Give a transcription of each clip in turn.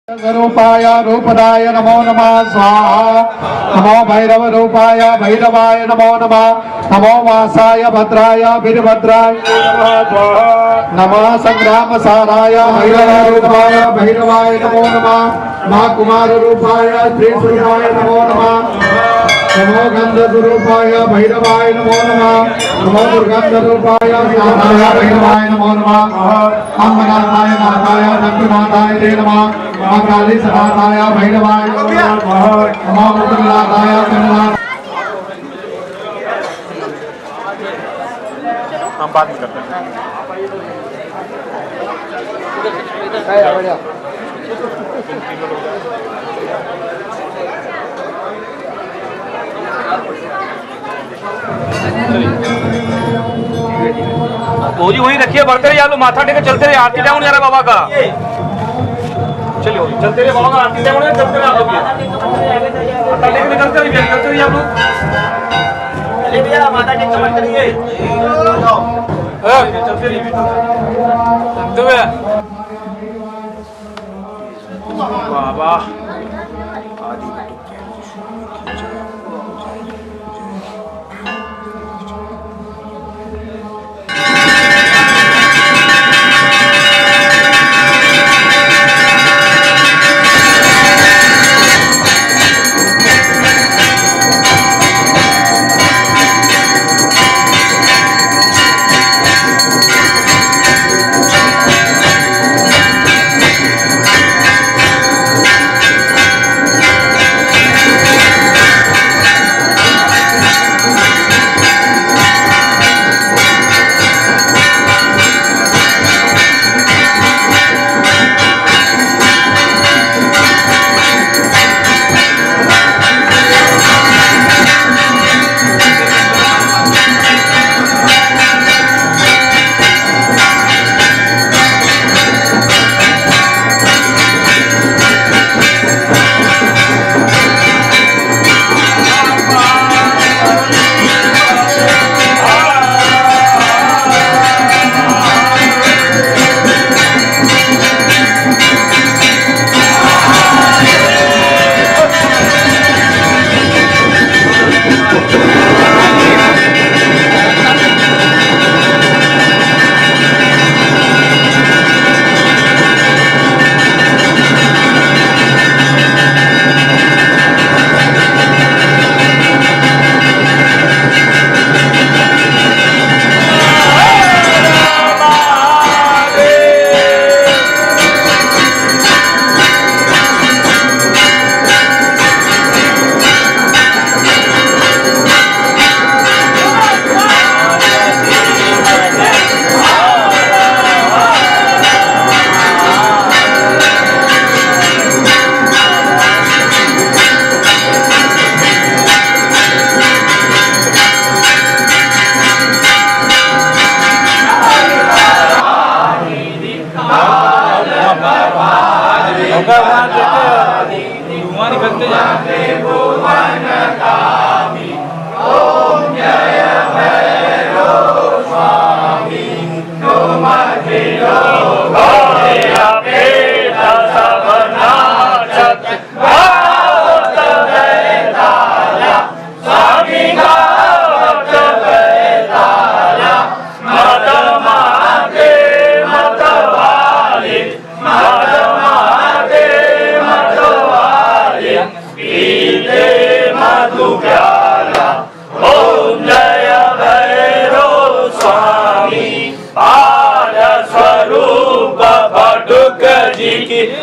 स्वरूपाय रूपदाय नमो नमः स्वाहा। नमो भैरव रूपाय भैरवाय नमो नमः। नमो वासाय भद्राय वीरभद्राय नमः। संग्राम साराय भैरव रूपाय भैरवाय नमो नमः। मां कुमार रूपाय श्री सूर्याय नमो नमः। नमो गंध स्वरूपाय भैरवाय नमो नमः। नमो दुर्गंध रूपाय भैरवाय नमो नमः। अम्बनाथाय नाथाय नंदनाथाय ते नमः। काली सदाताय भैरवाय नमो नमः। नमो मुद्गलाताय कमलाय। हम बात में करते हैं। गोरी वहीं रखिए, बढ़ते रहिए आप लोग, माथा टेके चलते रहिए, आरती टाइम नहीं आ रहा बाबा का। चलिए चलते रहिए बाबा का, आरती टाइम नहीं, चलते रहिए आप लोग, माथा टेके निकलते रहिए, चलते रहिए आप लोग। चलिए भैया, माथा टेक चलते रहिए, चलते रहिए, चलते हुए बाबा।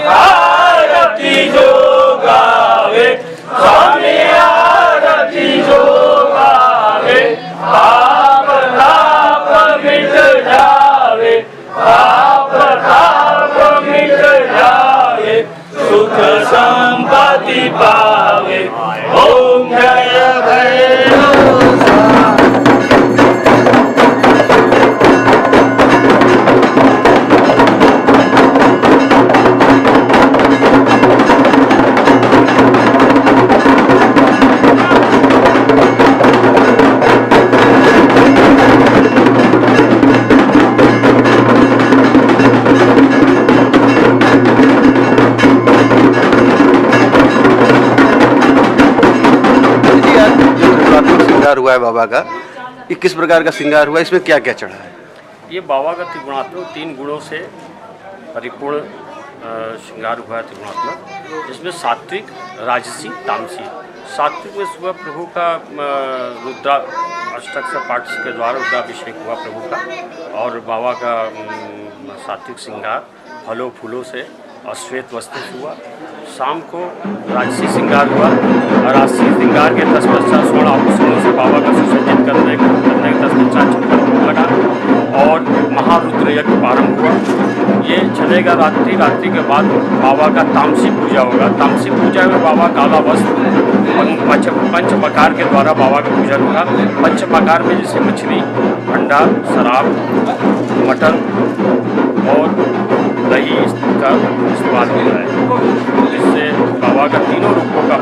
आरती जो गावे स्वामी, आरती जो गावे, पाप ताप मिट जावे, पाप ताप मिट जावे, सुख संपत्ति पावे। ओम जय भैरव। श्रृंगार हुआ है बाबा का, ये किस प्रकार का श्रृंगार हुआ, इसमें क्या क्या चढ़ा है? ये बाबा का त्रिगुणात्मक 3 गुणों से परिपूर्ण श्रृंगार हुआ है त्रिगुणात्मक, जिसमें सात्विक, राजसी, तामसी। सात्विक में सुबह प्रभु का रुद्रा अष्टक से पाठ के द्वारा रुद्राभिषेक हुआ प्रभु का, और बाबा का सात्विक श्रृंगार फलों फूलों से और श्वेत वस्त्र से हुआ। शाम को राजसी श्रृंगार हुआ, और राजसी श्रृंगार के तत्पश्चात स्वर्ण आभूषणों से बाबा का सुसज्जित करने के तत्पश्चात चक्कर लगा, और महारुद्र यज्ञ प्रारंभ हुआ। ये चलेगा रात्रि के बाद बाबा का तामसी पूजा होगा। तामसी पूजा में बाबा काला वस्त्र पंच प्रकार के द्वारा बाबा का पूजन होगा। पंच प्रकार में जैसे मछली, अंडा, शराब, मटन और दही का इस्तेमाल होता है, जिससे बाबा का तीनों रूपों का